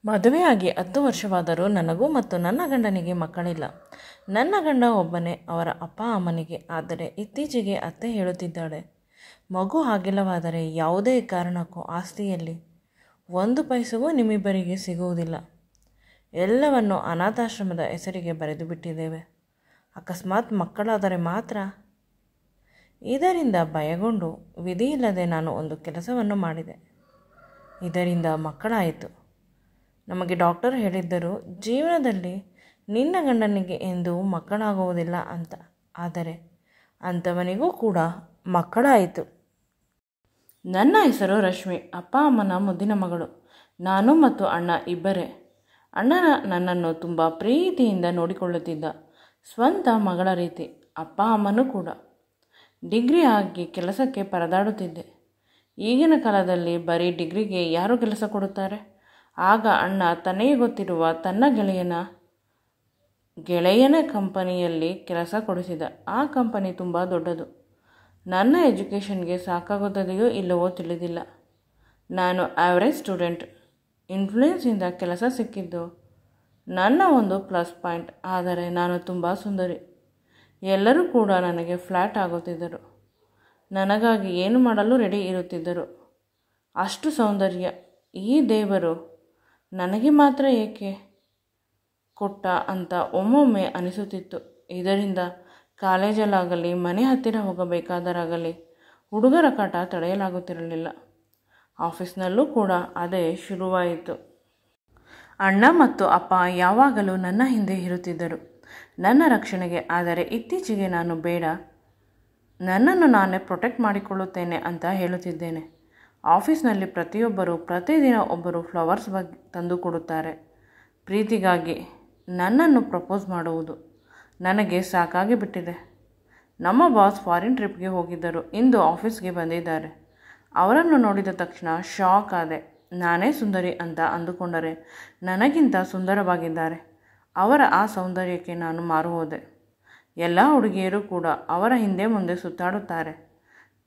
ಮದುವೆಯಾಗಿ 10 ವರ್ಷವಾದರೂ ನನಗೂ ಮತ್ತು ನನ್ನ ಗಂಡನಿಗೆ ಮಕ್ಕಳಿಲ್ಲ. ನನ್ನ ಗಂಡ ಒಬ್ಬನೇ, ಅವರ ಅಪ್ಪ ಅಮ್ಮನಿಗೆ. ಆದರೆ ಇತ್ತೀಚೆಗೆ ಅತ್ತೆ ಹೇಳುತ್ತಿದ್ದಾಳೆ, ಮಗು ಆಗಿಲ್ಲವಾದರೆ ಯಾವುದೇ ಕಾರಣಕ್ಕೂ ಆಸ್ತಿಯಲ್ಲಿ 1 ಪೈಸೆಗೂ ನಿಮ್ಮಿಬ್ಬರಿಗೆ ಸಿಗುವುದಿಲ್ಲ. ಎಲ್ಲವನ್ನು ಅನಾಥಾಶ್ರಮದ ಹೆಸರಿಗೆ ಬರೆದು ಬಿಟ್ಟಿದ್ದೇವೆ. ಅಕಸ್ಮಾತ್ ಮಕ್ಕಳಾದರೆ ಮಾತ್ರ. ಇದರಿಂದ ಭಯಗೊಂಡು ವಿಧಿಯಿಲ್ಲದೆ ನಾನು ಒಂದು ಕೆಲಸವನ್ನು ಮಾಡಿದೆ. ಇದರಿಂದ ಮಕ್ಕಳಾಯಿತು. ನಮಗೆ ಡಾಕ್ಟರ್ ಹೇಳಿದ್ದರು, ಜೀವನದಲ್ಲಿ ನಿನ್ನ ಗಂಡನಿಗೆ ಎಂದೂ ಮಕ್ಕಳಾಗುವುದಿಲ್ಲ ಅಂತ. ಆದರೆ ಅಂಥವನಿಗೂ ಕೂಡ ಮಕ್ಕಳಾಯಿತು. ನನ್ನ ಹೆಸರು ರಶ್ಮಿ, ಅಪ್ಪ ಅಮ್ಮನ ಮುದ್ದಿನ ಮಗಳು. ನಾನು ಮತ್ತು ಅಣ್ಣ ಇಬ್ಬರೇ. ಅಣ್ಣ ನನ್ನನ್ನು ತುಂಬ ಪ್ರೀತಿಯಿಂದ ನೋಡಿಕೊಳ್ಳುತ್ತಿದ್ದ, ಸ್ವಂತ ಮಗಳ ರೀತಿ. ಅಪ್ಪ ಅಮ್ಮನೂ ಕೂಡ. ಡಿಗ್ರಿ ಆಗಿ ಕೆಲಸಕ್ಕೆ ಪರದಾಡುತ್ತಿದ್ದೆ. ಈಗಿನ ಕಾಲದಲ್ಲಿ ಬರೀ ಡಿಗ್ರಿಗೆ ಯಾರು ಕೆಲಸ ಕೊಡುತ್ತಾರೆ? ಆಗ ಅಣ್ಣ ತನಗೆ ಗೊತ್ತಿರುವ ತನ್ನ ಗೆಳೆಯನ ಕಂಪನಿಯಲ್ಲಿ ಕೆಲಸ ಕೊಡಿಸಿದ. ಆ ಕಂಪನಿ ತುಂಬ ದೊಡ್ಡದು. ನನ್ನ ಎಜುಕೇಷನ್ಗೆ ಸಾಕಾಗುತ್ತದೆಯೋ ಇಲ್ಲವೋ ತಿಳಿದಿಲ್ಲ. ನಾನು ಆ್ಯಾವ್ರೇಜ್ ಸ್ಟೂಡೆಂಟ್. ಇನ್ಫ್ಲೂಯೆನ್ಸಿಂದ ಕೆಲಸ ಸಿಕ್ಕಿದ್ದು ನನ್ನ ಒಂದು ಪ್ಲಸ್ ಪಾಯಿಂಟ್. ಆದರೆ ನಾನು ತುಂಬ ಸುಂದರಿ. ಎಲ್ಲರೂ ಕೂಡ ನನಗೆ ಫ್ಲ್ಯಾಟ್ ಆಗುತ್ತಿದ್ದರು. ನನಗಾಗಿ ಏನು ಮಾಡಲು ರೆಡಿ ಇರುತ್ತಿದ್ದರು. ಅಷ್ಟು ಸೌಂದರ್ಯ ಈ ದೇವರು ನನಗೆ ಮಾತ್ರ ಏಕೆ ಕೊಟ್ಟ ಅಂತ ಒಮ್ಮೊಮ್ಮೆ ಅನಿಸುತ್ತಿತ್ತು. ಇದರಿಂದ ಕಾಲೇಜಲ್ಲಾಗಲಿ ಮನೆ ಹತ್ತಿರ ಹೋಗಬೇಕಾದರಾಗಲಿ ಹುಡುಗರ ಕಾಟ ತಡೆಯಲಾಗುತ್ತಿರಲಿಲ್ಲ. ಆಫೀಸ್ನಲ್ಲೂ ಕೂಡ ಅದೇ ಶುರುವಾಯಿತು. ಅಣ್ಣ ಮತ್ತು ಅಪ್ಪ ಯಾವಾಗಲೂ ನನ್ನ ಹಿಂದೆ ಇರುತ್ತಿದ್ದರು, ನನ್ನ ರಕ್ಷಣೆಗೆ. ಆದರೆ ಇತ್ತೀಚೆಗೆ ನಾನು ಬೇಡ, ನನ್ನನ್ನು ನಾನೇ ಪ್ರೊಟೆಕ್ಟ್ ಮಾಡಿಕೊಳ್ಳುತ್ತೇನೆ ಅಂತ ಹೇಳುತ್ತಿದ್ದೇನೆ. ಆಫೀಸ್ನಲ್ಲಿ ಪ್ರತಿದಿನ ಒಬ್ಬರು ಫ್ಲವರ್ಸ್ ತಂದು ಕೊಡುತ್ತಾರೆ. ಪ್ರೀತಿಗಾಗಿ ನನ್ನನ್ನು ಪ್ರಪೋಸ್ ಮಾಡುವುದು ನನಗೆ ಸಾಕಾಗಿ ಬಿಟ್ಟಿದೆ. ನಮ್ಮ ಬಾಸ್ ಫಾರಿನ್ ಟ್ರಿಪ್ಗೆ ಹೋಗಿದ್ದರು. ಇಂದು ಆಫೀಸ್ಗೆ ಬಂದಿದ್ದಾರೆ. ಅವರನ್ನು ನೋಡಿದ ತಕ್ಷಣ ಶಾಕ್ ಆದೆ. ನಾನೇ ಸುಂದರಿ ಅಂತ ಅಂದುಕೊಂಡರೆ ನನಗಿಂತ ಸುಂದರವಾಗಿದ್ದಾರೆ. ಅವರ ಆ ಸೌಂದರ್ಯಕ್ಕೆ ನಾನು ಮಾರು ಹೋದೆ. ಎಲ್ಲ ಹುಡುಗಿಯರು ಕೂಡ ಅವರ ಹಿಂದೆ ಮುಂದೆ ಸುತ್ತಾಡುತ್ತಾರೆ.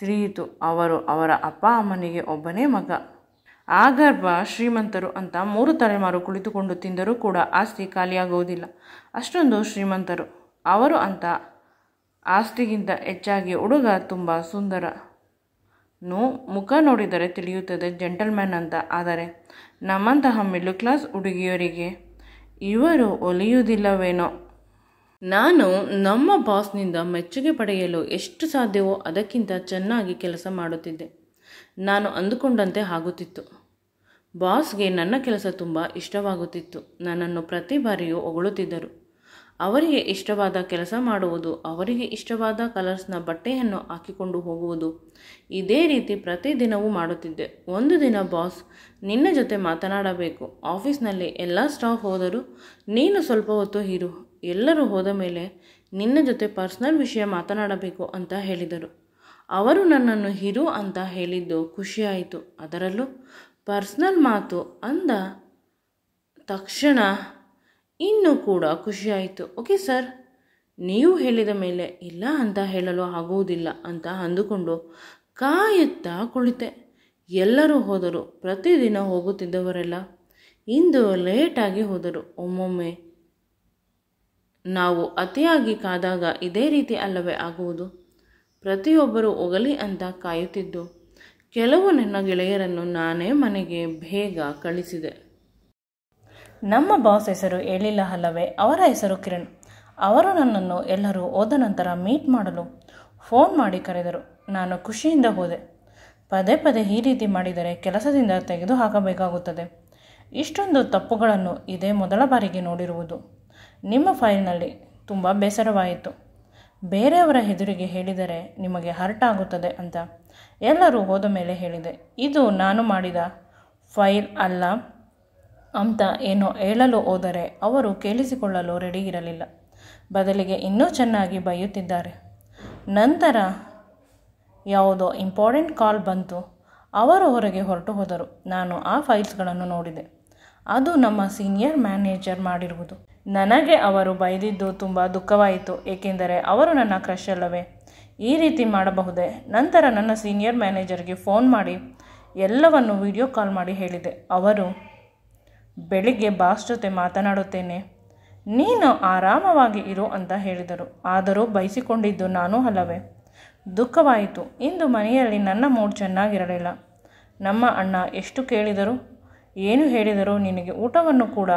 ತಿಳಿಯಿತು, ಅವರು ಅವರ ಅಪ್ಪ ಅಮ್ಮನಿಗೆ ಒಬ್ಬನೇ ಮಗ. ಆ ಗರ್ಭ ಶ್ರೀಮಂತರು ಅಂತ 3 ತಲೆಮಾರು ಕುಳಿತುಕೊಂಡು ತಿಂದರೂ ಕೂಡ ಆಸ್ತಿ ಖಾಲಿಯಾಗುವುದಿಲ್ಲ. ಅಷ್ಟೊಂದು ಶ್ರೀಮಂತರು ಅವರು. ಅಂತ ಆಸ್ತಿಗಿಂತ ಹೆಚ್ಚಾಗಿ ಹುಡುಗ ತುಂಬ ಸುಂದರ. ಮುಖ ನೋಡಿದರೆ ತಿಳಿಯುತ್ತದೆ ಜೆಂಟಲ್ಮ್ಯಾನ್ ಅಂತ. ಆದರೆ ನಮ್ಮಂತಹ ಮಿಡ್ಲ್ ಕ್ಲಾಸ್ ಹುಡುಗಿಯರಿಗೆ ಇವರು ಒಲಿಯುವುದಿಲ್ಲವೇನೋ. ನಾನು ನಮ್ಮ ಬಾಸ್ನಿಂದ ಮೆಚ್ಚುಗೆ ಪಡೆಯಲು ಎಷ್ಟು ಸಾಧ್ಯವೋ ಅದಕ್ಕಿಂತ ಚೆನ್ನಾಗಿ ಕೆಲಸ ಮಾಡುತ್ತಿದ್ದೆ. ನಾನು ಅಂದುಕೊಂಡಂತೆ ಆಗುತ್ತಿತ್ತು. ಬಾಸ್ಗೆ ನನ್ನ ಕೆಲಸ ತುಂಬ ಇಷ್ಟವಾಗುತ್ತಿತ್ತು. ನನ್ನನ್ನು ಪ್ರತಿ ಬಾರಿಯೂ ಹೊಗಳುತ್ತಿದ್ದರು. ಅವರಿಗೆ ಇಷ್ಟವಾದ ಕೆಲಸ ಮಾಡುವುದು, ಅವರಿಗೆ ಇಷ್ಟವಾದ ಕಲರ್ಸ್ನ ಬಟ್ಟೆಯನ್ನು ಹಾಕಿಕೊಂಡು ಹೋಗುವುದು, ಇದೇ ರೀತಿ ಪ್ರತಿದಿನವೂ ಮಾಡುತ್ತಿದ್ದೆ. ಒಂದು ದಿನ ಬಾಸ್, ನಿನ್ನ ಜೊತೆ ಮಾತನಾಡಬೇಕು. ಆಫೀಸ್ನಲ್ಲಿ ಎಲ್ಲ ಸ್ಟಾಫ್ ಹೋದರೂ ನೀನು ಸ್ವಲ್ಪ ಹೊತ್ತು ಇರು. ಎಲ್ಲರೂ ಹೋದ ಮೇಲೆ ನಿನ್ನ ಜೊತೆ ಪರ್ಸ್ನಲ್ ವಿಷಯ ಮಾತನಾಡಬೇಕು ಅಂತ ಹೇಳಿದರು. ಅವರು ನನ್ನನ್ನು ಇರು ಅಂತ ಹೇಳಿದ್ದು ಖುಷಿಯಾಯಿತು. ಅದರಲ್ಲೂ ಪರ್ಸ್ನಲ್ ಮಾತು ಅಂದ ತಕ್ಷಣ ಇನ್ನೂ ಕೂಡ ಖುಷಿಯಾಯಿತು. ಓಕೆ ಸರ್, ನೀವು ಹೇಳಿದ ಮೇಲೆ ಇಲ್ಲ ಅಂತ ಹೇಳಲು ಆಗುವುದಿಲ್ಲ ಅಂತ ಅಂದುಕೊಂಡು ಕಾಯುತ್ತಾ ಕುಳಿತೆ. ಎಲ್ಲರೂ ಹೋದರು. ಪ್ರತಿದಿನ ಹೋಗುತ್ತಿದ್ದವರೆಲ್ಲ ಇಂದು ಲೇಟಾಗಿ ಹೋದರು. ಒಮ್ಮೊಮ್ಮೆ ನಾವು ಅತಿಯಾಗಿ ಕಾದಾಗ ಇದೇ ರೀತಿ ಅಲ್ಲವೇ ಆಗುವುದು? ಪ್ರತಿಯೊಬ್ಬರು ಹೋಗಲಿ ಅಂತ ಕಾಯುತ್ತಿದ್ದು ಕೆಲವು ನನ್ನ ಗೆಳೆಯರನ್ನು ನಾನೇ ಮನೆಗೆ ಬೇಗ ಕಳಿಸಿದೆ. ನಮ್ಮ ಬಾಸ್ ಹೆಸರು ಹೇಳಿಲ್ಲ ಅಲ್ಲವೇ? ಅವರ ಹೆಸರು ಕಿರಣ್. ಅವರು ನನ್ನನ್ನು ಎಲ್ಲರೂ ಹೋದ ನಂತರ ಮೀಟ್ ಮಾಡಲು ಫೋನ್ ಮಾಡಿ ಕರೆದರು. ನಾನು ಖುಷಿಯಿಂದ ಹೋದೆ. ಪದೇ ಪದೇ ಈ ರೀತಿ ಮಾಡಿದರೆ ಕೆಲಸದಿಂದ ತೆಗೆದು ಹಾಕಬೇಕಾಗುತ್ತದೆ. ಇಷ್ಟೊಂದು ತಪ್ಪುಗಳನ್ನು ಇದೇ ಮೊದಲ ಬಾರಿಗೆ ನೋಡಿರುವುದು. ನಿಮ್ಮ ಫೈಲ್ನಲ್ಲಿ ತುಂಬ ಬೇಸರವಾಯಿತು. ಬೇರೆಯವರ ಎದುರಿಗೆ ಹೇಳಿದರೆ ನಿಮಗೆ ಹರ್ಟ್ ಆಗುತ್ತದೆ ಅಂತ ಎಲ್ಲರೂ ಹೋದ ಮೇಲೆ ಹೇಳಿದೆ. ಇದು ನಾನು ಮಾಡಿದ ಫೈಲ್ ಅಲ್ಲ ಅಂತ ಏನೋ ಹೇಳಲು ಹೋದರೆ ಅವರು ಕೇಳಿಸಿಕೊಳ್ಳಲು ರೆಡಿ ಇರಲಿಲ್ಲ. ಬದಲಿಗೆ ಇನ್ನೂ ಚೆನ್ನಾಗಿ ಬೈಯುತ್ತಿದ್ದಾರೆ. ನಂತರ ಯಾವುದೋ ಇಂಪಾರ್ಟೆಂಟ್ ಕಾಲ್ ಬಂತು. ಅವರು ಹೊರಗೆ ಹೊರಟು ಹೋದರು. ನಾನು ಆ ಫೈಲ್ಸ್ಗಳನ್ನು ನೋಡಿದೆ. ಅದು ನಮ್ಮ ಸೀನಿಯರ್ ಮ್ಯಾನೇಜರ್ ಮಾಡಿರುವುದು. ನನಗೆ ಅವರು ಬೈದಿದ್ದು ತುಂಬ ದುಃಖವಾಯಿತು. ಏಕೆಂದರೆ ಅವರು ನನ್ನ ಕ್ರಶ್ ಅಲ್ಲವೇ? ಈ ರೀತಿ ಮಾಡಬಹುದೇ? ನಂತರ ನನ್ನ ಸೀನಿಯರ್ ಮ್ಯಾನೇಜರ್ಗೆ ಫೋನ್ ಮಾಡಿ ಎಲ್ಲವನ್ನು ವಿಡಿಯೋ ಕಾಲ್ ಮಾಡಿ ಹೇಳಿದೆ. ಅವರು ಬೆಳಿಗ್ಗೆ ಬಾಸ್ ಜೊತೆ ಮಾತನಾಡುತ್ತೇನೆ, ನೀನು ಆರಾಮವಾಗಿ ಇರು ಅಂತ ಹೇಳಿದರು. ಆದರೂ ಬಯಸಿಕೊಂಡಿದ್ದು ನಾನು ಅಲ್ಲವೇ? ದುಃಖವಾಯಿತು. ಇಂದು ಮನೆಯಲ್ಲಿ ನನ್ನ ಮೂಡ್ ಚೆನ್ನಾಗಿರಲಿಲ್ಲ. ನಮ್ಮ ಅಣ್ಣ ಎಷ್ಟು ಕೇಳಿದರು, ಏನು ಹೇಳಿದರು, ನಿನಗೆ ಊಟವನ್ನು ಕೂಡ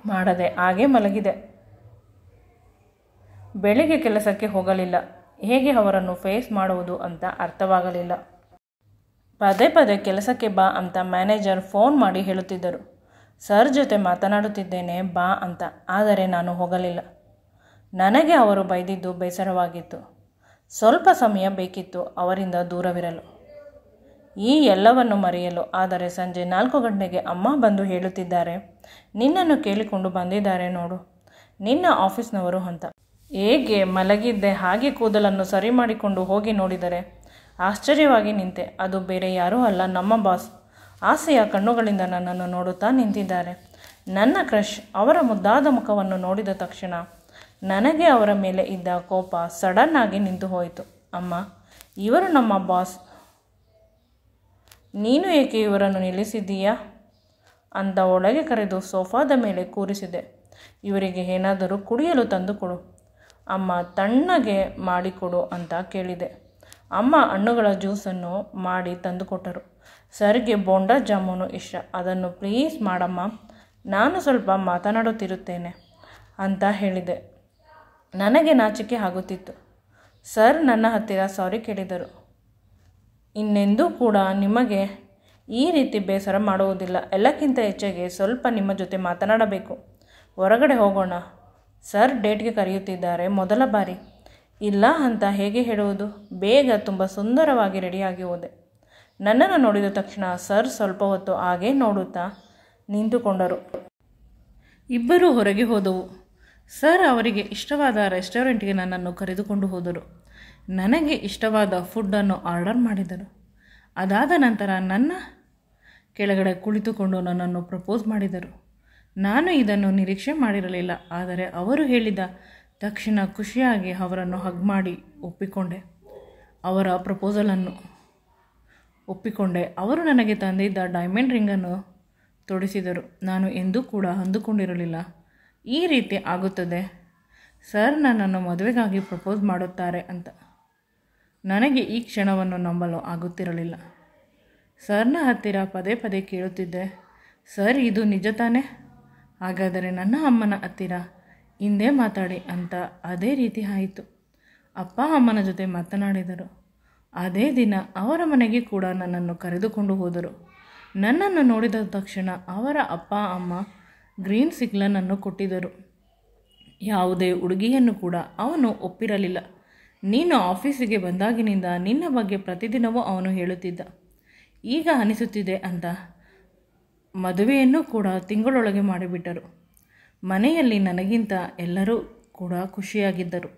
ಮಾಡದೆ ಹಾಗೆ ಮಲಗಿದೆ. ಬೆಳಿಗ್ಗೆ ಕೆಲಸಕ್ಕೆ ಹೋಗಲಿಲ್ಲ. ಹೇಗೆ ಅವರನ್ನು ಫೇಸ್ ಮಾಡುವುದು ಅಂತ ಅರ್ಥವಾಗಲಿಲ್ಲ. ಪದೇ ಪದೇ ಕೆಲಸಕ್ಕೆ ಬಾ ಅಂತ ಮ್ಯಾನೇಜರ್ ಫೋನ್ ಮಾಡಿ ಹೇಳುತ್ತಿದ್ದರು. ಸರ್ ಜೊತೆ ಮಾತನಾಡುತ್ತಿದ್ದೇನೆ ಬಾ ಅಂತ, ಆದರೆ ನಾನು ಹೋಗಲಿಲ್ಲ. ನನಗೆ ಅವರು ಬೈದಿದ್ದು ಬೇಸರವಾಗಿತ್ತು. ಸ್ವಲ್ಪ ಸಮಯ ಬೇಕಿತ್ತು ಅವರಿಂದ ದೂರವಿರಲು, ಈ ಎಲ್ಲವನ್ನು ಮರೆಯಲು. ಆದರೆ ಸಂಜೆ 4 ಗಂಟೆಗೆ ಅಮ್ಮ ಬಂದು ಹೇಳುತ್ತಿದ್ದಾರೆ, ನಿನ್ನನ್ನು ಕೇಳಿಕೊಂಡು ಬಂದಿದ್ದಾರೆ ನೋಡು ನಿನ್ನ ಆಫೀಸ್ನವರು ಅಂತ. ಹೇಗೆ ಮಲಗಿದ್ದೆ ಹಾಗೆ ಕೂದಲನ್ನು ಸರಿ ಮಾಡಿಕೊಂಡು ಹೋಗಿ ನೋಡಿದರೆ ಆಶ್ಚರ್ಯವಾಗಿ ನಿಂತೆ. ಅದು ಬೇರೆ ಯಾರೂ ಅಲ್ಲ, ನಮ್ಮ ಬಾಸ್. ಆಸೆಯ ಕಣ್ಣುಗಳಿಂದ ನನ್ನನ್ನು ನೋಡುತ್ತಾ ನಿಂತಿದ್ದಾರೆ. ನನ್ನ ಕ್ರಶ್. ಅವರ ಮುದ್ದಾದ ಮುಖವನ್ನು ನೋಡಿದ ತಕ್ಷಣ ನನಗೆ ಅವರ ಮೇಲೆ ಇದ್ದ ಕೋಪ ಸಡನ್ನಾಗಿ ನಿಂತು ಹೋಯಿತು. ಅಮ್ಮ, ಇವರು ನಮ್ಮ ಬಾಸ್. ನೀನು ಏಕೆ ಇವರನ್ನು ನಿಲ್ಲಿಸಿದ್ದೀಯಾ ಅಂತ ಒಳಗೆ ಕರೆದು ಸೋಫಾದ ಮೇಲೆ ಕೂರಿಸಿದೆ. ಇವರಿಗೆ ಏನಾದರೂ ಕುಡಿಯಲು ತಂದು ಕೊಡು ಅಮ್ಮ, ತಣ್ಣಗೆ ಮಾಡಿಕೊಡು ಅಂತ ಕೇಳಿದೆ. ಅಮ್ಮ ಹಣ್ಣುಗಳ ಜ್ಯೂಸನ್ನು ಮಾಡಿ ತಂದುಕೊಟ್ಟರು. ಸರ್ಗೆ ಬೋಂಡಾ ಜಾಮೂನು ಇಷ್ಟ, ಅದನ್ನು ಪ್ಲೀಸ್ ಮಾಡಮ್ಮ, ನಾನು ಸ್ವಲ್ಪ ಮಾತನಾಡುತ್ತಿರುತ್ತೇನೆ ಅಂತ ಹೇಳಿದೆ. ನನಗೆ ನಾಚಿಕೆ ಆಗುತ್ತಿತ್ತು. ಸರ್ ನನ್ನ ಹತ್ತಿರ ಸಾರಿ ಕೇಳಿದರು. ಇನ್ನೆಂದೂ ಕೂಡ ನಿಮಗೆ ಈ ರೀತಿ ಬೇಸರ ಮಾಡುವುದಿಲ್ಲ. ಎಲ್ಲಕ್ಕಿಂತ ಹೆಚ್ಚಾಗಿ ಸ್ವಲ್ಪ ನಿಮ್ಮ ಜೊತೆ ಮಾತನಾಡಬೇಕು. ಹೊರಗಡೆ ಹೋಗೋಣ. ಸರ್ ಡೇಟ್ಗೆ ಕರೆಯುತ್ತಿದ್ದಾರೆ, ಮೊದಲ ಬಾರಿ. ಇಲ್ಲ ಅಂತ ಹೇಗೆ ಹೇಳುವುದು? ಬೇಗ ತುಂಬ ಸುಂದರವಾಗಿ ರೆಡಿಯಾಗಿ ಹೋದೆ. ನನ್ನನ್ನು ನೋಡಿದ ತಕ್ಷಣ ಸರ್ ಸ್ವಲ್ಪ ಹೊತ್ತು ಹಾಗೇ ನೋಡುತ್ತಾ ನಿಂತುಕೊಂಡರು. ಇಬ್ಬರು ಹೊರಗೆ ಹೋದವು. ಸರ್ ಅವರಿಗೆ ಇಷ್ಟವಾದ ರೆಸ್ಟೋರೆಂಟ್ಗೆ ನನ್ನನ್ನು ಕರೆದುಕೊಂಡು ಹೋದರು. ನನಗೆ ಇಷ್ಟವಾದ ಫುಡ್ಡನ್ನು ಆರ್ಡರ್ ಮಾಡಿದರು. ಅದಾದ ನಂತರ ನನ್ನ ಕೆಳಗಡೆ ಕುಳಿತುಕೊಂಡು ನನ್ನನ್ನು ಪ್ರಪೋಸ್ ಮಾಡಿದರು. ನಾನು ಇದನ್ನು ನಿರೀಕ್ಷೆ ಮಾಡಿರಲಿಲ್ಲ. ಆದರೆ ಅವರು ಹೇಳಿದ ತಕ್ಷಣ ಖುಷಿಯಾಗಿ ಅವರನ್ನು ಹಗ್ ಮಾಡಿ ಒಪ್ಪಿಕೊಂಡೆ. ಅವರ ಪ್ರಪೋಸಲನ್ನು ಒಪ್ಪಿಕೊಂಡೆ. ಅವರು ನನಗೆ ತಂದಿದ್ದ ಡೈಮಂಡ್ ರಿಂಗನ್ನು ತೊಡಿಸಿದರು. ನಾನು ಎಂದೂ ಕೂಡ ಅಂದುಕೊಂಡಿರಲಿಲ್ಲ ಈ ರೀತಿ ಆಗುತ್ತದೆ. ಸರ್ ನನ್ನನ್ನು ಮದುವೆಗಾಗಿ ಪ್ರಪೋಸ್ ಮಾಡುತ್ತಾರೆ ಅಂತ. ನನಗೆ ಈ ಕ್ಷಣವನ್ನು ನಂಬಲು ಆಗುತ್ತಿರಲಿಲ್ಲ. ಸರ್ನ ಹತ್ತಿರ ಪದೇ ಪದೇ ಕೇಳುತ್ತಿದ್ದೆ, ಸರ್ ಇದು ನಿಜ ತಾನೇ? ಹಾಗಾದರೆ ನನ್ನ ಅಮ್ಮನ ಹತ್ತಿರ ಹಿಂದೆ ಮಾತಾಡಿ ಅಂತ. ಅದೇ ರೀತಿ ಆಯಿತು. ಅಪ್ಪ ಅಮ್ಮನ ಜೊತೆ ಮಾತನಾಡಿದರು. ಅದೇ ದಿನ ಅವರ ಮನೆಗೆ ಕೂಡ ನನ್ನನ್ನು ಕರೆದುಕೊಂಡು ಹೋದರು. ನನ್ನನ್ನು ನೋಡಿದ ತಕ್ಷಣ ಅವರ ಅಪ್ಪ ಅಮ್ಮ ಗ್ರೀನ್ ಸಿಗ್ನಲನ್ನು ಕೊಟ್ಟಿದ್ದರು. ಯಾವುದೇ ಹುಡುಗಿಯನ್ನು ಕೂಡ ಅವನು ಒಪ್ಪಿರಲಿಲ್ಲ. ನೀನು ಆಫೀಸಿಗೆ ಬಂದಾಗಿನಿಂದ ನಿನ್ನ ಬಗ್ಗೆ ಪ್ರತಿದಿನವೂ ಅವನು ಹೇಳುತ್ತಿದ್ದ. ಈಗ ಅನಿಸುತ್ತಿದೆ ಅಂತ ಮದುವೆಯನ್ನು ಕೂಡ ತಿಂಗಳೊಳಗೆ ಮಾಡಿಬಿಟ್ಟರು. ಮನೆಯಲ್ಲಿ ನನಗಿಂತ ಎಲ್ಲರೂ ಕೂಡ ಖುಷಿಯಾಗಿದ್ದರು.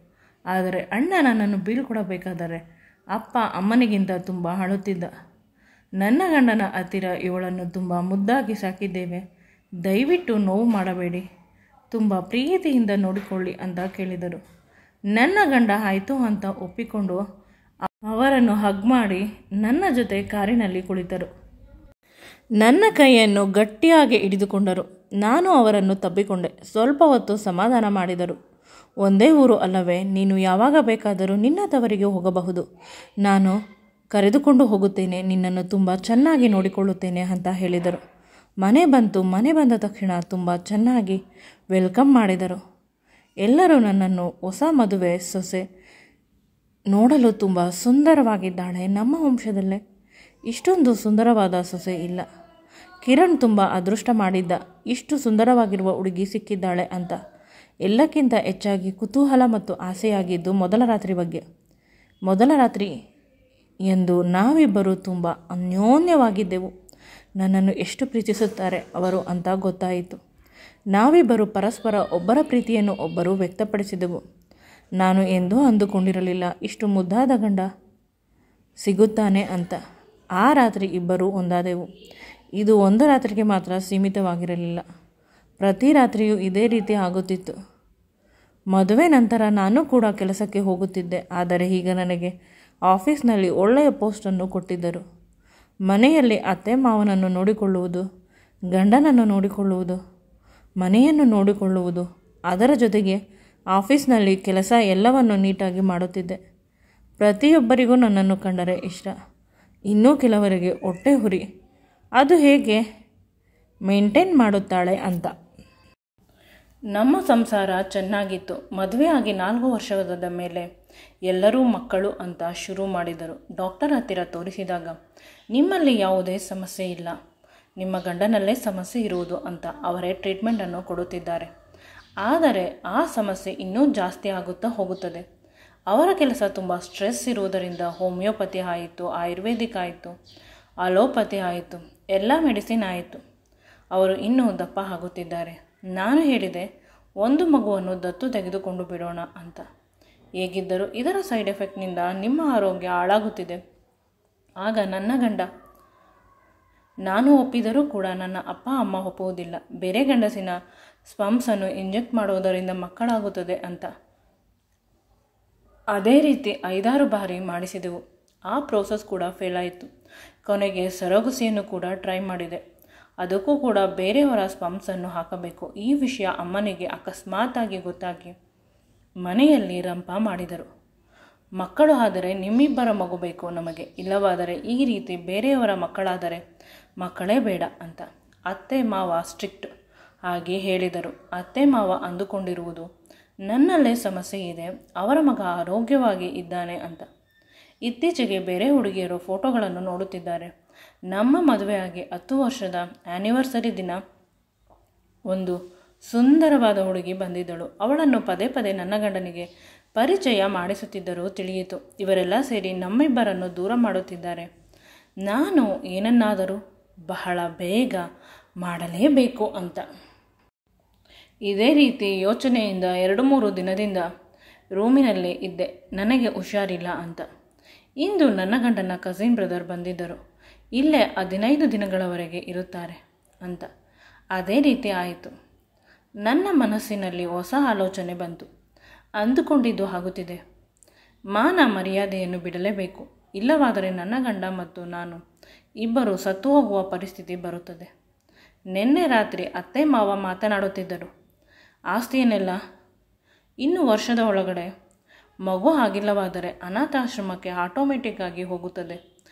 ಆದರೆ ಅಣ್ಣ ನನ್ನನ್ನು ಬೀಳ್ಕೊಡಬೇಕಾದರೆ ಅಪ್ಪ ಅಮ್ಮನಿಗಿಂತ ತುಂಬ ಅಳುತ್ತಿದ್ದ. ನನ್ನ ಗಂಡನ ಹತ್ತಿರ ಇವಳನ್ನು ತುಂಬ ಮುದ್ದಾಗಿ ಸಾಕಿದ್ದೇವೆ, ದಯವಿಟ್ಟು ನೋವು ಮಾಡಬೇಡಿ, ತುಂಬ ಪ್ರೀತಿಯಿಂದ ನೋಡಿಕೊಳ್ಳಿ ಅಂತ ಕೇಳಿದರು. ನನ್ನ ಗಂಡ ಆಯಿತು ಅಂತ ಒಪ್ಪಿಕೊಂಡು ಅವರನ್ನು ಹಗ್ ಮಾಡಿ ನನ್ನ ಜೊತೆ ಕಾರಿನಲ್ಲಿ ಕುಳಿತರು. ನನ್ನ ಕೈಯನ್ನು ಗಟ್ಟಿಯಾಗಿ ಹಿಡಿದುಕೊಂಡರು. ನಾನು ಅವರನ್ನು ತಬ್ಬಿಕೊಂಡೆ. ಸ್ವಲ್ಪ ಹೊತ್ತು ಸಮಾಧಾನ ಮಾಡಿದರು. ಒಂದೇ ಊರು ಅಲ್ಲವೇ, ನೀನು ಯಾವಾಗ ಬೇಕಾದರೂ ನಿನ್ನ ತವರಿಗೆ ಹೋಗಬಹುದು, ನಾನು ಕರೆದುಕೊಂಡು ಹೋಗುತ್ತೇನೆ, ನಿನ್ನನ್ನು ತುಂಬ ಚೆನ್ನಾಗಿ ನೋಡಿಕೊಳ್ಳುತ್ತೇನೆ ಅಂತ ಹೇಳಿದರು. ಮನೆ ಬಂತು. ಮನೆ ಬಂದ ತಕ್ಷಣ ತುಂಬ ಚೆನ್ನಾಗಿ ವೆಲ್ಕಮ್ ಮಾಡಿದರು. ಎಲ್ಲರೂ ನನ್ನನ್ನು ಹೊಸ ಮದುವೆ ಸೊಸೆ, ನೋಡಲು ತುಂಬ ಸುಂದರವಾಗಿದ್ದಾಳೆ, ನಮ್ಮ ವಂಶದಲ್ಲೇ ಇಷ್ಟೊಂದು ಸುಂದರವಾದ ಸೊಸೆ ಇಲ್ಲ, ಕಿರಣ್ ತುಂಬ ಅದೃಷ್ಟ ಮಾಡಿದ್ದ, ಇಷ್ಟು ಸುಂದರವಾಗಿರುವ ಹುಡುಗಿ ಸಿಕ್ಕಿದ್ದಾಳೆ ಅಂತ. ಎಲ್ಲಕ್ಕಿಂತ ಹೆಚ್ಚಾಗಿ ಕುತೂಹಲ ಮತ್ತು ಆಸೆಯಾಗಿದ್ದು ಮೊದಲ ರಾತ್ರಿ ಬಗ್ಗೆ. ಮೊದಲ ರಾತ್ರಿ ಎಂದು ನಾವಿಬ್ಬರು ತುಂಬ ಅನ್ಯೋನ್ಯವಾಗಿದ್ದೆವು. ನನ್ನನ್ನು ಎಷ್ಟು ಪ್ರೀತಿಸುತ್ತಾರೆ ಅವರು ಅಂತ ಗೊತ್ತಾಯಿತು. ನಾವಿಬ್ಬರು ಪರಸ್ಪರ ಒಬ್ಬರ ಪ್ರೀತಿಯನ್ನು ಒಬ್ಬರು ವ್ಯಕ್ತಪಡಿಸಿದೆವು. ನಾನು ಎಂದೂ ಅಂದುಕೊಂಡಿರಲಿಲ್ಲ ಇಷ್ಟು ಮುದ್ದಾದ ಗಂಡ ಸಿಗುತ್ತಾನೆ ಅಂತ. ಆ ರಾತ್ರಿ ಇಬ್ಬರೂ ಒಂದಾದೆವು. ಇದು ಒಂದು ರಾತ್ರಿಗೆ ಮಾತ್ರ ಸೀಮಿತವಾಗಿರಲಿಲ್ಲ, ಪ್ರತಿ ರಾತ್ರಿಯೂ ಇದೇ ರೀತಿ ಆಗುತ್ತಿತ್ತು. ಮದುವೆ ನಂತರ ನಾನು ಕೂಡ ಕೆಲಸಕ್ಕೆ ಹೋಗುತ್ತಿದ್ದೆ. ಆದರೆ ಈಗ ನನಗೆ ಆಫೀಸ್ನಲ್ಲಿ ಒಳ್ಳೆಯ ಪೋಸ್ಟನ್ನು ಕೊಟ್ಟಿದ್ದರು. ಮನೆಯಲ್ಲಿ ಅತ್ತೆ ಮಾವನನ್ನು ನೋಡಿಕೊಳ್ಳುವುದು, ಗಂಡನನ್ನು ನೋಡಿಕೊಳ್ಳುವುದು, ಮನೆಯನ್ನು ನೋಡಿಕೊಳ್ಳುವುದು, ಅದರ ಜೊತೆಗೆ ಆಫೀಸ್ನಲ್ಲಿ ಕೆಲಸ ಎಲ್ಲವನ್ನು ನೀಟಾಗಿ ಮಾಡುತ್ತಿದ್ದೆ. ಪ್ರತಿಯೊಬ್ಬರಿಗೂ ನನ್ನನ್ನು ಕಂಡರೆ ಇಷ್ಟ. ಇನ್ನೂ ಕೆಲವರಿಗೆ ಹೊಟ್ಟೆ ಹುರಿ, ಅದು ಹೇಗೆ ಮೇಂಟೈನ್ ಮಾಡುತ್ತಾಳೆ ಅಂತ. ನಮ್ಮ ಸಂಸಾರ ಚೆನ್ನಾಗಿತ್ತು. ಮದುವೆ ಆಗಿ 4 ವರ್ಷದ ಮೇಲೆ ಎಲ್ಲರೂ ಮಕ್ಕಳು ಅಂತ ಶುರು ಮಾಡಿದರು. ಡಾಕ್ಟರ್ ಹತ್ತಿರ ತೋರಿಸಿದಾಗ ನಿಮ್ಮಲ್ಲಿ ಯಾವುದೇ ಸಮಸ್ಯೆ ಇಲ್ಲ, ನಿಮ್ಮ ಗಂಡನಲ್ಲೇ ಸಮಸ್ಯೆ ಇರುವುದು ಅಂತ ಅವರೇ ಟ್ರೀಟ್ಮೆಂಟನ್ನು ಕೊಡುತ್ತಿದ್ದಾರೆ. ಆದರೆ ಆ ಸಮಸ್ಯೆ ಇನ್ನೂ ಜಾಸ್ತಿ ಆಗುತ್ತಾ ಹೋಗುತ್ತದೆ. ಅವರ ಕೆಲಸ ತುಂಬ ಸ್ಟ್ರೆಸ್ ಇರುವುದರಿಂದ ಹೋಮಿಯೋಪತಿ ಆಯಿತು, ಆಯುರ್ವೇದಿಕ್ ಆಯಿತು, ಅಲೋಪತಿ ಆಯಿತು, ಎಲ್ಲ ಮೆಡಿಸಿನ್ ಆಯಿತು. ಅವರು ಇನ್ನೂ ದಪ್ಪ ಆಗುತ್ತಿದ್ದಾರೆ. ನಾನು ಹೇಳಿದೆ, ಒಂದು ಮಗುವನ್ನು ದತ್ತು ತೆಗೆದುಕೊಂಡು ಬಿಡೋಣ ಅಂತ. ಹೇಗಿದ್ದರೂ ಇದರ ಸೈಡ್ ಎಫೆಕ್ಟ್ನಿಂದ ನಿಮ್ಮ ಆರೋಗ್ಯ ಹಾಳಾಗುತ್ತಿದೆ. ಆಗ ನನ್ನ ಗಂಡ, ನಾನು ಒಪ್ಪಿದರೂ ಕೂಡ ನನ್ನ ಅಪ್ಪ ಅಮ್ಮ ಒಪ್ಪುವುದಿಲ್ಲ, ಬೇರೆ ಗಂಡಸಿನ ಸ್ಪಮ್ಸನ್ನು ಇಂಜೆಕ್ಟ್ ಮಾಡುವುದರಿಂದ ಮಕ್ಕಳಾಗುತ್ತದೆ ಅಂತ. ಅದೇ ರೀತಿ 5-6 ಬಾರಿ ಮಾಡಿಸಿದೆವು. ಆ ಪ್ರೋಸೆಸ್ ಕೂಡ ಫೇಲ್ ಆಯಿತು. ಕೊನೆಗೆ ಸರೋಗಸಿಯನ್ನು ಕೂಡ ಟ್ರೈ ಮಾಡಿದೆ. ಅದಕ್ಕೂ ಕೂಡ ಬೇರೆಯವರ ಸ್ಪಮ್ಸನ್ನು ಹಾಕಬೇಕು. ಈ ವಿಷಯ ಅಮ್ಮನಿಗೆ ಅಕಸ್ಮಾತಾಗಿ ಗೊತ್ತಾಗಿ ಮನೆಯಲ್ಲಿ ರಂಪ ಮಾಡಿದರು. ಮಕ್ಕಳು ಆದರೆ ನಿಮ್ಮಿಬ್ಬರ ಮಗು ಬೇಕು ನಮಗೆ, ಇಲ್ಲವಾದರೆ ಈ ರೀತಿ ಬೇರೆಯವರ ಮಕ್ಕಳಾದರೆ ಮಕ್ಕಳೇ ಬೇಡ ಅಂತ. ಅತ್ತೆ ಮಾವ ಸ್ಟ್ರಿಕ್ಟ್ ಆಗಿ ಹೇಳಿದರು. ಅತ್ತೆ ಮಾವ ಅಂದುಕೊಂಡಿರುವುದು ನನ್ನಲ್ಲೇ ಸಮಸ್ಯೆ ಇದೆ, ಅವರ ಮಗ ಆರೋಗ್ಯವಾಗಿ ಇದ್ದಾನೆ ಅಂತ. ಇತ್ತೀಚೆಗೆ ಬೇರೆ ಹುಡುಗಿಯರು ಫೋಟೋಗಳನ್ನು ನೋಡುತ್ತಿದ್ದಾರೆ. ನಮ್ಮ ಮದುವೆಯಾಗಿ 10 ವರ್ಷದ ಆ್ಯನಿವರ್ಸರಿ ದಿನ ಒಂದು ಸುಂದರವಾದ ಹುಡುಗಿ ಬಂದಿದ್ದಳು. ಅವಳನ್ನು ಪದೇ ಪದೇ ನನ್ನ ಗಂಡನಿಗೆ ಪರಿಚಯ ಮಾಡಿಸುತ್ತಿದ್ದರೂ ತಿಳಿಯಿತು, ಇವರೆಲ್ಲ ಸೇರಿ ನಮ್ಮಿಬ್ಬರನ್ನು ದೂರ ಮಾಡುತ್ತಿದ್ದಾರೆ. ನಾನು ಏನನ್ನಾದರೂ ಬಹಳ ಬೇಗ ಮಾಡಲೇಬೇಕು ಅಂತ. ಇದೇ ರೀತಿ ಯೋಚನೆಯಿಂದ 2-3 ದಿನದಿಂದ ರೂಮಿನಲ್ಲೇ ಇದ್ದೆ. ನನಗೆ ಹುಷಾರಿಲ್ಲ ಅಂತ. ಇಂದು ನನ್ನ ಗಂಡನ ಕಸಿನ್ ಬ್ರದರ್ ಬಂದಿದ್ದರು. ಇಲ್ಲೇ 15 ದಿನಗಳವರೆಗೆ ಇರುತ್ತಾರೆ ಅಂತ. ಅದೇ ರೀತಿ ಆಯಿತು. ನನ್ನ ಮನಸ್ಸಿನಲ್ಲಿ ಹೊಸ ಆಲೋಚನೆ ಬಂತು. ಅಂದುಕೊಂಡಿದ್ದು ಆಗುತ್ತಿದೆ. ಮಾನ ಮರ್ಯಾದೆಯನ್ನು ಬಿಡಲೇಬೇಕು, ಇಲ್ಲವಾದರೆ ನನ್ನ ಗಂಡ ಮತ್ತು ನಾನು ಇಬ್ಬರು ಸತ್ತು ಹೋಗುವ ಪರಿಸ್ಥಿತಿ ಬರುತ್ತದೆ. ನಿನ್ನೆ ರಾತ್ರಿ ಅತ್ತೆ ಮಾವ ಮಾತನಾಡುತ್ತಿದ್ದರು. ಆಸ್ತಿಯನ್ನೆಲ್ಲ ಇನ್ನು ವರ್ಷದ ಒಳಗಡೆ ಮಗು ಆಗಿಲ್ಲವಾದರೆ ಅನಾಥಾಶ್ರಮಕ್ಕೆ ಆಟೋಮೆಟಿಕ್ ಆಗಿ ಹೋಗುತ್ತದೆ.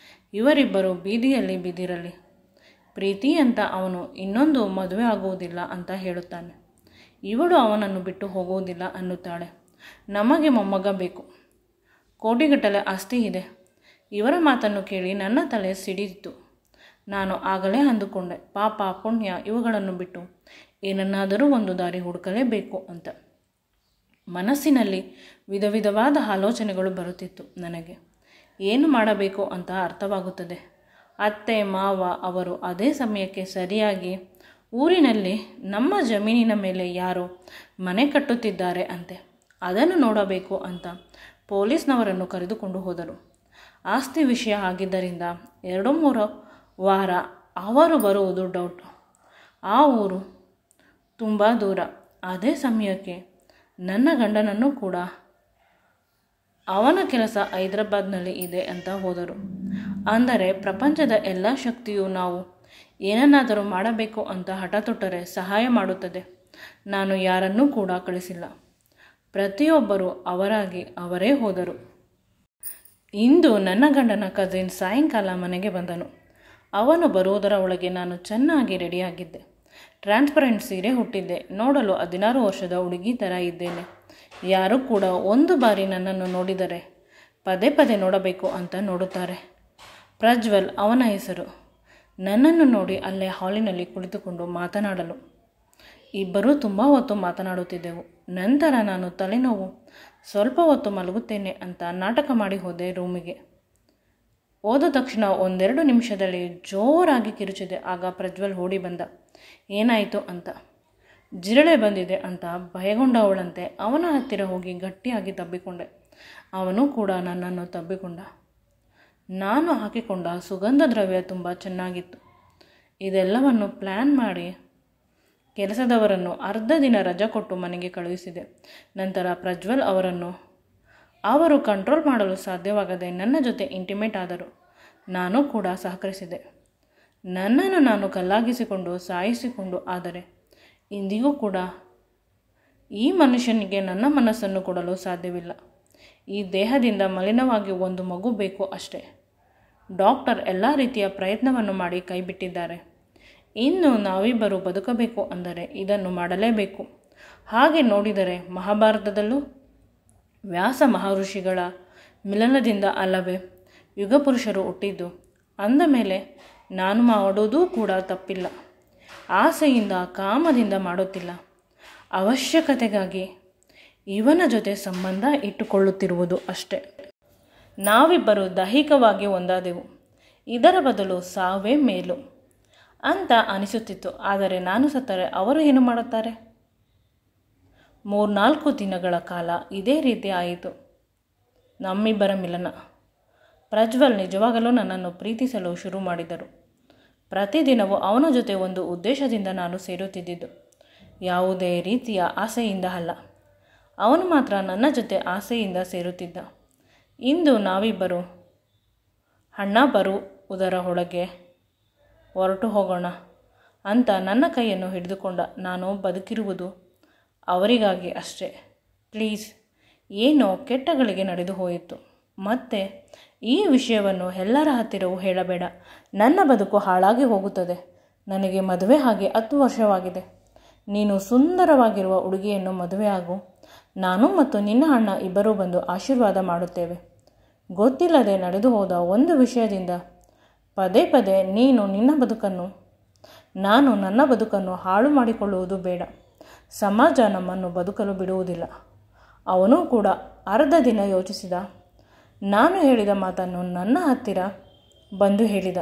ಇವರಿಬ್ಬರು ಬೀದಿಯಲ್ಲಿ ಬಿದ್ದಿರಲಿ. ಪ್ರೀತಿ ಅಂತ ಅವನು ಇನ್ನೊಂದು ಮದುವೆ ಆಗುವುದಿಲ್ಲ ಅಂತ ಹೇಳುತ್ತಾನೆ. ಇವಳು ಅವನನ್ನು ಬಿಟ್ಟು ಹೋಗುವುದಿಲ್ಲ ಅನ್ನುತ್ತಾಳೆ. ನಮಗೆ ಮೊಮ್ಮಗ ಬೇಕು, ಕೋಟಿಗಟ್ಟಲೆ ಆಸ್ತಿ ಇದೆ. ಇವರ ಮಾತನ್ನು ಕೇಳಿ ನನ್ನ ತಲೆ ಸಿಡಿಯಿತು. ನಾನು ಆಗಲೇ ಅಂದುಕೊಂಡೆ, ಪಾಪ ಪುಣ್ಯ ಇವುಗಳನ್ನು ಬಿಟ್ಟು ಏನನ್ನಾದರೂ ಒಂದು ದಾರಿ ಹುಡುಕಲೇಬೇಕು ಅಂತ. ಮನಸ್ಸಿನಲ್ಲಿ ವಿಧ ವಿಧವಾದ ಆಲೋಚನೆಗಳು ಬರುತ್ತಿತ್ತು. ನನಗೆ ಏನು ಮಾಡಬೇಕು ಅಂತ ಅರ್ಥವಾಗುತ್ತದೆ. ಅತ್ತೆ ಮಾವ ಅವರು ಅದೇ ಸಮಯಕ್ಕೆ ಸರಿಯಾಗಿ ಊರಿನಲ್ಲಿ ನಮ್ಮ ಜಮೀನಿನ ಮೇಲೆ ಯಾರೋ ಮನೆ ಕಟ್ಟುತ್ತಿದ್ದಾರೆ ಅಂತೆ. ಅದನ್ನು ನೋಡಬೇಕು ಅಂತ ಪೊಲೀಸ್ನವರನ್ನು ಕರೆದುಕೊಂಡು ಹೋದರು. ಆಸ್ತಿ ವಿಷಯ ಆಗಿದ್ದರಿಂದ 2-3 ವಾರ ಅವರು ಬರುವುದು ಡೌಟ್. ಆ ಊರು ತುಂಬ ದೂರ. ಅದೇ ಸಮಯಕ್ಕೆ ನನ್ನ ಗಂಡನನ್ನು ಕೂಡ ಅವನ ಕೆಲಸ ಹೈದರಾಬಾದ್ನಲ್ಲಿ ಇದೆ ಅಂತ ಹೋದರು. ಅಂದರೆ ಪ್ರಪಂಚದ ಎಲ್ಲ ಶಕ್ತಿಯು ನಾವು ಏನನ್ನಾದರೂ ಮಾಡಬೇಕು ಅಂತ ಹಠ ತೊಟ್ಟರೆ ಸಹಾಯ ಮಾಡುತ್ತದೆ. ನಾನು ಯಾರನ್ನೂ ಕೂಡ ಕಳಿಸಿಲ್ಲ. ಪ್ರತಿಯೊಬ್ಬರೂ ಅವರಾಗಿ ಅವರೇ ಹೋದರು. ಇಂದು ನನ್ನ ಗಂಡನ ಕಸಿನ್ ಸಾಯಂಕಾಲ ಮನೆಗೆ ಬಂದನು. ಅವನು ಬರುವುದರ ಒಳಗೆ ನಾನು ಚೆನ್ನಾಗಿ ರೆಡಿಯಾಗಿದ್ದೆ. ಟ್ರಾನ್ಸ್ಪರೆಂಟ್ ಸೀರೆ ಹುಟ್ಟಿದ್ದೆ. ನೋಡಲು 16 ವರ್ಷದ ಹುಡುಗಿ ಥರ ಇದ್ದೇನೆ. ಯಾರೂ ಕೂಡ ಒಂದು ಬಾರಿ ನನ್ನನ್ನು ನೋಡಿದರೆ ಪದೇ ಪದೇ ನೋಡಬೇಕು ಅಂತ ನೋಡುತ್ತಾರೆ. ಪ್ರಜ್ವಲ್ ಅವನ ಹೆಸರು. ನನ್ನನ್ನು ನೋಡಿ ಅಲ್ಲೇ ಹಾಲಿನಲ್ಲಿ ಕುಳಿತುಕೊಂಡು ಮಾತನಾಡಲು ಇಬ್ಬರೂ ತುಂಬ ಹೊತ್ತು ಮಾತನಾಡುತ್ತಿದ್ದೆವು. ನಂತರ ನಾನು ತಲೆನೋವು, ಸ್ವಲ್ಪ ಹೊತ್ತು ಮಲಗುತ್ತೇನೆ ಅಂತ ನಾಟಕ ಮಾಡಿ ಹೋದೆ ರೂಮಿಗೆ. ಹೋದ ತಕ್ಷಣ 1-2 ನಿಮಿಷದಲ್ಲಿ ಜೋರಾಗಿ ಕಿರುಚಿದೆ. ಆಗ ಪ್ರಜ್ವಲ್ ಓಡಿ ಬಂದ. ಏನಾಯಿತು ಅಂತ. ಜಿರಳೆ ಬಂದಿದೆ ಅಂತ ಭಯಗೊಂಡವಳಂತೆ ಅವನ ಹತ್ತಿರ ಹೋಗಿ ಗಟ್ಟಿಯಾಗಿ ತಬ್ಬಿಕೊಂಡೆ. ಅವನು ಕೂಡ ನನ್ನನ್ನು ತಬ್ಬಿಕೊಂಡ. ನಾನು ಹಾಕಿಕೊಂಡ ಸುಗಂಧ ದ್ರವ್ಯ ತುಂಬ ಚೆನ್ನಾಗಿತ್ತು. ಇದೆಲ್ಲವನ್ನು ಪ್ಲ್ಯಾನ್ ಮಾಡಿ ಕೆಲಸದವರನ್ನು ಅರ್ಧ ದಿನ ರಜೆ ಕೊಟ್ಟು ಮನೆಗೆ ಕಳುಹಿಸಿದೆ. ನಂತರ ಪ್ರಜ್ವಲ್ ಅವರು ಕಂಟ್ರೋಲ್ ಮಾಡಲು ಸಾಧ್ಯವಾಗದೆ ನನ್ನ ಜೊತೆ ಇಂಟಿಮೇಟ್ ಆದರು. ನಾನು ಕೂಡ ಸಹಕರಿಸಿದೆ. ನನ್ನನ್ನು ನಾನು ಕಲ್ಲಾಗಿಸಿಕೊಂಡು ಸಾಯಿಸಿಕೊಂಡು, ಆದರೆ ಇಂದಿಗೂ ಕೂಡ ಈ ಮನುಷ್ಯನಿಗೆ ನನ್ನ ಮನಸ್ಸನ್ನು ಕೊಡಲು ಸಾಧ್ಯವಿಲ್ಲ. ಈ ದೇಹದಿಂದ ಮಲಿನವಾಗಿ ಒಂದು ಮಗು ಬೇಕು ಅಷ್ಟೇ. ಡಾಕ್ಟರ್ ಎಲ್ಲ ರೀತಿಯ ಪ್ರಯತ್ನವನ್ನು ಮಾಡಿ ಕೈಬಿಟ್ಟಿದ್ದಾರೆ. ಇನ್ನು ನಾವಿಬ್ಬರು ಬದುಕಬೇಕು ಅಂದರೆ ಇದನ್ನು ಮಾಡಲೇಬೇಕು. ಹಾಗೆ ನೋಡಿದರೆ ಮಹಾಭಾರತದಲ್ಲೂ ವ್ಯಾಸ ಮಹರ್ಷಿಗಳ ಮಿಲನದಿಂದ ಅಲ್ಲವೇ ಯುಗಪುರುಷರು ಹುಟ್ಟಿದ್ದು. ಅಂದ ಮೇಲೆ ನಾನು ಮಾಡೋದೂ ಕೂಡ ತಪ್ಪಿಲ್ಲ. ಆಸೆಯಿಂದ ಕಾಮದಿಂದ ಮಾಡುತ್ತಿಲ್ಲ. ಅವಶ್ಯಕತೆಗಾಗಿ ಇವನ ಜೊತೆ ಸಂಬಂಧ ಇಟ್ಟುಕೊಳ್ಳುತ್ತಿರುವುದು ಅಷ್ಟೇ. ನಾವಿಬ್ಬರು ದೈಹಿಕವಾಗಿ ಒಂದಾದೆವು. ಇದರ ಬದಲು ಸಾವೇ ಮೇಲು ಅಂತ ಅನಿಸುತ್ತಿತ್ತು. ಆದರೆ ನಾನು ಸತ್ತರೆ ಅವರು ಏನು ಮಾಡುತ್ತಾರೆ? 3-4 ದಿನಗಳ ಕಾಲ ಇದೇ ರೀತಿ ಆಯಿತು ನಮ್ಮಿಬ್ಬರ ಮಿಲನ. ಪ್ರಜ್ವಲ್ ನಿಜವಾಗಲೂ ನನ್ನನ್ನು ಪ್ರೀತಿಸಲು ಶುರು ಮಾಡಿದರು. ಪ್ರತಿದಿನವೂ ಅವನ ಜೊತೆ ಒಂದು ಉದ್ದೇಶದಿಂದ ನಾನು ಸೇರುತ್ತಿದ್ದಿದ್ದು, ಯಾವುದೇ ರೀತಿಯ ಆಸೆಯಿಂದ ಅಲ್ಲ. ಅವನು ಮಾತ್ರ ನನ್ನ ಜೊತೆ ಆಸೆಯಿಂದ ಸೇರುತ್ತಿದ್ದ. ಇಂದು ನಾವಿಬ್ಬರು ಅಣ್ಣ ಬರುವುದರ ಒಳಗೆ ಹೊರಟು ಹೋಗೋಣ ಅಂತ ನನ್ನ ಕೈಯನ್ನು ಹಿಡಿದುಕೊಂಡ. ನಾನು ಬದುಕಿರುವುದು ಅವರಿಗಾಗಿ ಅಷ್ಟೇ. ಪ್ಲೀಸ್, ಏನೋ ಕೆಟ್ಟಗಳಿಗೆ ನಡೆದು ಹೋಯಿತು. ಮತ್ತೆ ಈ ವಿಷಯವನ್ನು ಎಲ್ಲರ ಹತ್ತಿರವೂ ಹೇಳಬೇಡ. ನನ್ನ ಬದುಕು ಹಾಳಾಗಿ ಹೋಗುತ್ತದೆ. ನನಗೆ ಮದುವೆ ಆಗಿ 10 ವರ್ಷವಾಗಿದೆ. ನೀನು ಸುಂದರವಾಗಿರುವ ಹುಡುಗಿಯನ್ನು ಮದುವೆ ಆಗು. ನಾನು ಮತ್ತು ನಿನ್ನ ಅಣ್ಣ ಇಬ್ಬರೂ ಬಂದು ಆಶೀರ್ವಾದ ಮಾಡುತ್ತೇವೆ. ಗೊತ್ತಿಲ್ಲದೆ ನಡೆದು ಹೋದ ಒಂದು ವಿಷಯದಿಂದ ಪದೇ ಪದೇ ನೀನು ನಿನ್ನ ಬದುಕನ್ನು, ನಾನು ನನ್ನ ಬದುಕನ್ನು ಹಾಳು ಮಾಡಿಕೊಳ್ಳುವುದು ಬೇಡ. ಸಮಾಜ ನಮ್ಮನ್ನು ಬದುಕಲು ಬಿಡುವುದಿಲ್ಲ. ಅವನು ಕೂಡ ಅರ್ಧ ದಿನ ಯೋಚಿಸಿದ. ನಾನು ಹೇಳಿದ ಮಾತನ್ನು ನನ್ನ ಹತ್ತಿರ ಬಂದು ಹೇಳಿದ.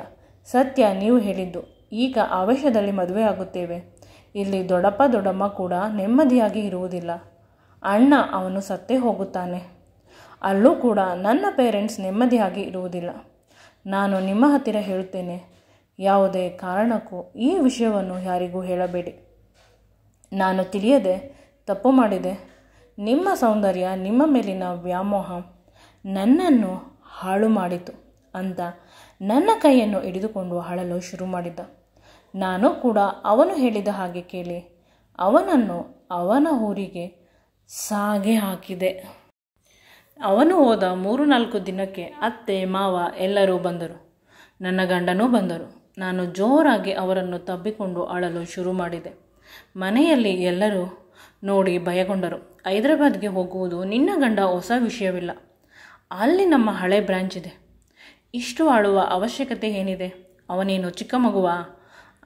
ಸತ್ಯ, ನೀವು ಹೇಳಿದ್ದು. ಈಗ ಆವೇಶದಲ್ಲಿ ಮದುವೆ ಆಗುತ್ತೇವೆ. ಇಲ್ಲಿ ದೊಡ್ಡಪ್ಪ ದೊಡ್ಡಮ್ಮ ಕೂಡ ನೆಮ್ಮದಿಯಾಗಿ ಇರುವುದಿಲ್ಲ. ಅಣ್ಣ ಅವನು ಸತ್ತೇ ಹೋಗುತ್ತಾನೆ. ಅಲ್ಲೂ ಕೂಡ ನನ್ನ ಪೇರೆಂಟ್ಸ್ ನೆಮ್ಮದಿಯಾಗಿ ಇರುವುದಿಲ್ಲ. ನಾನು ನಿಮ್ಮ ಹತ್ತಿರ ಹೇಳುತ್ತೇನೆ, ಯಾವುದೇ ಕಾರಣಕ್ಕೂ ಈ ವಿಷಯವನ್ನು ಯಾರಿಗೂ ಹೇಳಬೇಡಿ. ನಾನು ತಿಳಿಯದೆ ತಪ್ಪು ಮಾಡಿದೆ. ನಿಮ್ಮ ಸೌಂದರ್ಯ, ನಿಮ್ಮ ಮೇಲಿನ ವ್ಯಾಮೋಹ ನನ್ನನ್ನು ಹಾಳು ಮಾಡಿತು ಅಂತ ನನ್ನ ಕೈಯನ್ನು ಹಿಡಿದುಕೊಂಡು ಅಳಲು ಶುರು ಮಾಡಿದ್ದ. ನಾನು ಕೂಡ ಅವನು ಹೇಳಿದ ಹಾಗೆ ಕೇಳಿ ಅವನನ್ನು ಅವನ ಊರಿಗೆ ಸಾಗೆ ಹಾಕಿದೆ. ಅವನು ಹೋದ 3-4 ದಿನಕ್ಕೆ ಅತ್ತೆ ಮಾವ ಎಲ್ಲರೂ ಬಂದರು. ನನ್ನ ಗಂಡನೂ ಬಂದರು. ನಾನು ಜೋರಾಗಿ ಅವರನ್ನು ತಬ್ಬಿಕೊಂಡು ಅಳಲು ಶುರು ಮಾಡಿದೆ. ಮನೆಯಲ್ಲಿ ಎಲ್ಲರೂ ನೋಡಿ ಭಯಗೊಂಡರು. ಹೈದರಾಬಾದ್ಗೆ ಹೋಗುವುದು ನಿನ್ನ ಗಂಡ ಹೊಸ ವಿಷಯವಿಲ್ಲ. ಅಲ್ಲಿ ನಮ್ಮ ಹಳೆ ಬ್ರಾಂಚ್ ಇದೆ. ಇಷ್ಟು ಆಳುವ ಅವಶ್ಯಕತೆ ಏನಿದೆ? ಅವನೇನು ಚಿಕ್ಕ ಮಗುವಾ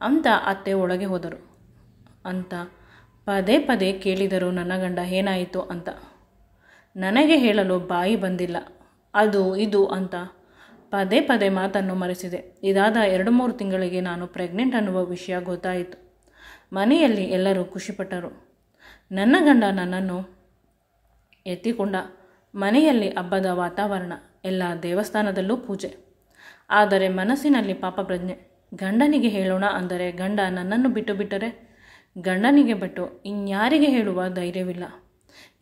ಅಂತ ಅತ್ತೆ ಒಳಗೆ ಹೋದರು ಅಂತ ಪದೇ ಪದೇ ಕೇಳಿದರು. ನನ್ನ ಗಂಡ ಏನಾಯಿತು ಅಂತ ನನಗೆ ಹೇಳಲು ಬಾಯಿ ಬಂದಿಲ್ಲ. ಅದು ಇದು ಅಂತ ಪದೇ ಪದೇ ಮಾತನ್ನು ಮರೆಸಿದೆ. ಇದಾದ 2-3 ತಿಂಗಳಿಗೆ ನಾನು ಪ್ರೆಗ್ನೆಂಟ್ ಅನ್ನುವ ವಿಷಯ ಗೊತ್ತಾಯಿತು. ಮನೆಯಲ್ಲಿ ಎಲ್ಲರೂ ಖುಷಿಪಟ್ಟರು. ನನ್ನ ಗಂಡ ನನ್ನನ್ನು ಎತ್ತಿಕೊಂಡ. ಮನೆಯಲ್ಲಿ ಹಬ್ಬದ ವಾತಾವರಣ, ಎಲ್ಲ ದೇವಸ್ಥಾನದಲ್ಲೂ ಪೂಜೆ. ಆದರೆ ಮನಸ್ಸಿನಲ್ಲಿ ಪಾಪ ಪ್ರಜ್ಞೆ. ಗಂಡನಿಗೆ ಹೇಳೋಣ ಅಂದರೆ ಗಂಡ ನನ್ನನ್ನು ಬಿಟ್ಟು ಬಿಟ್ಟರೆ, ಗಂಡನಿಗೆ ಬಿಟ್ಟು ಇನ್ಯಾರಿಗೆ ಹೇಳುವ ಧೈರ್ಯವಿಲ್ಲ.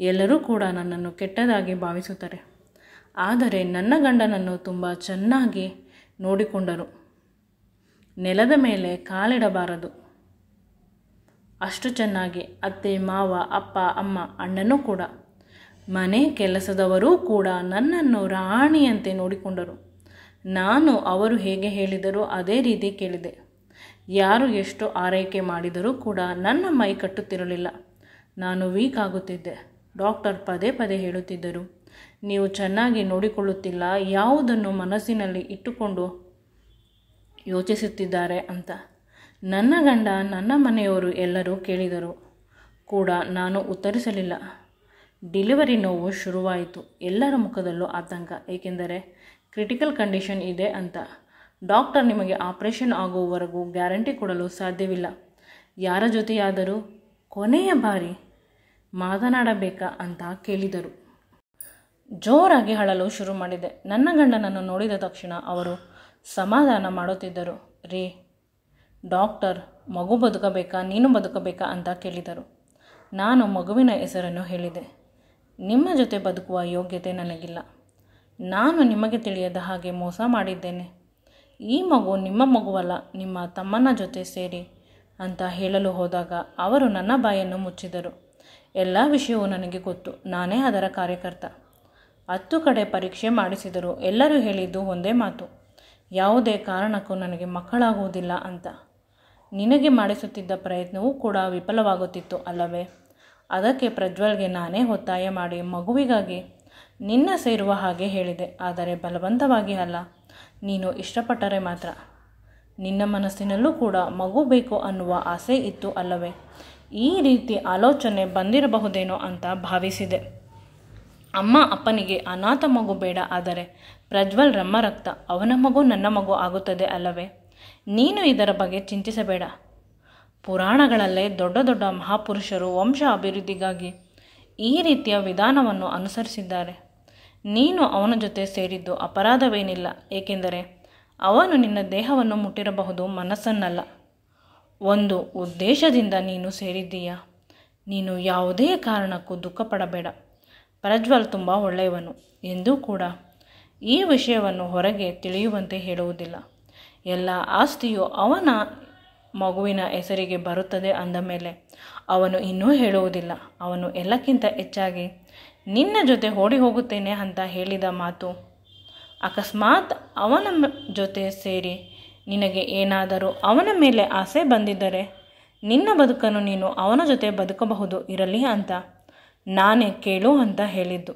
ಎಲ್ಲರೂ ಕೂಡ ನನ್ನನ್ನು ಕೆಟ್ಟದಾಗಿ ಭಾವಿಸುತ್ತಾರೆ. ಆದರೆ ನನ್ನ ಗಂಡನನ್ನು ತುಂಬ ಚೆನ್ನಾಗಿ ನೋಡಿಕೊಂಡರು. ನೆಲದ ಮೇಲೆ ಕಾಲಿಡಬಾರದು ಅಷ್ಟು ಚೆನ್ನಾಗಿ ಅತ್ತೆ ಮಾವ ಅಪ್ಪ ಅಮ್ಮ ಅಣ್ಣನೂ ಕೂಡ, ಮನೆ ಕೆಲಸದವರೂ ಕೂಡ ನನ್ನನ್ನು ರಾಣಿಯಂತೆ ನೋಡಿಕೊಂಡರು. ನಾನು ಅವರು ಹೇಗೆ ಹೇಳಿದರೂ ಅದೇ ರೀತಿ ಕೇಳಿದೆ. ಯಾರು ಎಷ್ಟು ಆರೈಕೆ ಮಾಡಿದರೂ ಕೂಡ ನನ್ನ ಮೈ ಕಟ್ಟುತ್ತಿರಲಿಲ್ಲ. ನಾನು ವೀಕ್ ಆಗುತ್ತಿದ್ದೆ. ಡಾಕ್ಟರ್ ಪದೇ ಪದೇ ಹೇಳುತ್ತಿದ್ದರು, ನೀವು ಚೆನ್ನಾಗಿ ನೋಡಿಕೊಳ್ಳುತ್ತಿಲ್ಲ, ಯಾವುದನ್ನು ಮನಸ್ಸಿನಲ್ಲಿ ಇಟ್ಟುಕೊಂಡು ಯೋಚಿಸುತ್ತಿದ್ದಾರೆ ಅಂತ. ನನ್ನ ಗಂಡ, ನನ್ನ ಮನೆಯವರು ಎಲ್ಲರೂ ಕೇಳಿದರು ಕೂಡ ನಾನು ಉತ್ತರಿಸಲಿಲ್ಲ. ಡೆಲಿವರಿ ನೋವು ಶುರುವಾಯಿತು. ಎಲ್ಲರ ಮುಖದಲ್ಲೂ ಆತಂಕ. ಏಕೆಂದರೆ ಕ್ರಿಟಿಕಲ್ ಕಂಡೀಷನ್ ಇದೆ ಅಂತ. ಡಾಕ್ಟರ್ ನಿಮಗೆ ಆಪರೇಷನ್ ಆಗುವವರೆಗೂ ಗ್ಯಾರಂಟಿ ಕೊಡಲು ಸಾಧ್ಯವಿಲ್ಲ. ಯಾರ ಜೊತೆಯಾದರೂ ಕೊನೆಯ ಬಾರಿ ಮಾತನಾಡಬೇಕಾ ಅಂತ ಕೇಳಿದರು. ಜೋರಾಗಿ ಅಳಲು ಶುರು ಮಾಡಿದೆ. ನನ್ನ ಗಂಡನನ್ನು ನೋಡಿದ ತಕ್ಷಣ ಅವರು ಸಮಾಧಾನ ಮಾಡುತ್ತಿದ್ದರು. ರೀ ಡಾಕ್ಟರ್, ಮಗು ಬದುಕಬೇಕಾ ನೀನು ಬದುಕಬೇಕಾ ಅಂತ ಕೇಳಿದರು. ನಾನು ಮಗುವಿನ ಹೆಸರನ್ನು ಹೇಳಿದೆ. ನಿಮ್ಮ ಜೊತೆ ಬದುಕುವ ಯೋಗ್ಯತೆ ನನಗಿಲ್ಲ. ನಾನು ನಿಮಗೆ ತಿಳಿಯದ ಹಾಗೆ ಮೋಸ ಮಾಡಿದ್ದೇನೆ. ಈ ಮಗು ನಿಮ್ಮ ಮಗುವಲ್ಲ, ನಿಮ್ಮ ತಮ್ಮನ ಜೊತೆ ಸೇರಿ ಅಂತ ಹೇಳಲು ಹೋದಾಗ ಅವರು ನನ್ನ ಬಾಯನ್ನು ಮುಚ್ಚಿದರು. ಎಲ್ಲ ವಿಷಯವೂ ನನಗೆ ಗೊತ್ತು, ನಾನೇ ಅದರ ಕಾರ್ಯಕರ್ತ. 10 ಕಡೆ ಪರೀಕ್ಷೆ ಮಾಡಿಸಿದರು. ಎಲ್ಲರೂ ಹೇಳಿದ್ದು ಒಂದೇ ಮಾತು, ಯಾವುದೇ ಕಾರಣಕ್ಕೂ ನನಗೆ ಮಕ್ಕಳಾಗುವುದಿಲ್ಲ ಅಂತ. ನಿನಗೆ ಮಾಡಿಸುತ್ತಿದ್ದ ಪ್ರಯತ್ನವೂ ಕೂಡ ವಿಫಲವಾಗುತ್ತಿತ್ತು ಅಲ್ಲವೇ? ಅದಕ್ಕೆ ಪ್ರಜ್ವಲ್ಗೆ ನಾನೇ ಒತ್ತಾಯ ಮಾಡಿ ಮಗುವಿಗಾಗಿ ನಿನ್ನ ಸೇರುವ ಹಾಗೆ ಹೇಳಿದೆ. ಆದರೆ ಬಲವಂತವಾಗಿ ಅಲ್ಲ, ನೀನು ಇಷ್ಟಪಟ್ಟರೆ ಮಾತ್ರ. ನಿನ್ನ ಮನಸ್ಸಿನಲ್ಲೂ ಕೂಡ ಮಗು ಬೇಕು ಅನ್ನುವ ಆಸೆ ಇತ್ತು ಅಲ್ಲವೇ? ಈ ರೀತಿ ಆಲೋಚನೆ ಬಂದಿರಬಹುದೇನೋ ಅಂತ ಭಾವಿಸಿದೆ. ಅಮ್ಮ ಅಪ್ಪನಿಗೆ ಅನಾಥ ಮಗು ಬೇಡ, ಆದರೆ ಪ್ರಜ್ವಲ್ ರಮ್ಮ ರಕ್ತ, ಅವನ ಮಗು ನನ್ನ ಮಗು ಆಗುತ್ತದೆ ಅಲ್ಲವೇ? ನೀನು ಇದರ ಬಗ್ಗೆ ಚಿಂತಿಸಬೇಡ. ಪುರಾಣಗಳಲ್ಲೇ ದೊಡ್ಡ ದೊಡ್ಡ ಮಹಾಪುರುಷರು ವಂಶ ಅಭಿವೃದ್ಧಿಗಾಗಿ ಈ ರೀತಿಯ ವಿಧಾನವನ್ನು ಅನುಸರಿಸಿದ್ದಾರೆ. ನೀನು ಅವನ ಜೊತೆ ಸೇರಿದ್ದು ಅಪರಾಧವೇನಿಲ್ಲ, ಏಕೆಂದರೆ ಅವನು ನಿನ್ನ ದೇಹವನ್ನು ಮುಟ್ಟಿರಬಹುದು, ಮನಸ್ಸನ್ನಲ್ಲ. ಒಂದು ಉದ್ದೇಶದಿಂದ ನೀನು ಸೇರಿದ್ದೀಯಾ. ನೀನು ಯಾವುದೇ ಕಾರಣಕ್ಕೂ ದುಃಖಪಡಬೇಡ. ಪ್ರಜ್ವಲ್ ತುಂಬ ಒಳ್ಳೆಯವನು ಎಂದೂ ಕೂಡ ಈ ವಿಷಯವನ್ನು ಹೊರಗೆ ತಿಳಿಯುವಂತೆ ಹೇಳುವುದಿಲ್ಲ. ಎಲ್ಲ ಆಸ್ತಿಯು ಅವನ ಮಗುವಿನ ಹೆಸರಿಗೆ ಬರುತ್ತದೆ ಅಂದ ಮೇಲೆ ಅವನು ಇನ್ನೂ ಹೇಳುವುದಿಲ್ಲ. ಅವನು ಎಲ್ಲಕ್ಕಿಂತ ಹೆಚ್ಚಾಗಿ ನಿನ್ನ ಜೊತೆ ಓಡಿ ಹೋಗುತ್ತೇನೆ ಅಂತ ಹೇಳಿದ ಮಾತು, ಅಕಸ್ಮಾತ್ ಅವನ ಜೊತೆ ಸೇರಿ ನಿನಗೆ ಏನಾದರೂ ಅವನ ಮೇಲೆ ಆಸೆ ಬಂದಿದ್ದರೆ ನಿನ್ನ ಬದುಕನ್ನು ನೀನು ಅವನ ಜೊತೆ ಬದುಕಬಹುದು, ಇರಲಿ ಅಂತ ನಾನೇ ಕೇಳು ಅಂತ ಹೇಳಿದ್ದು.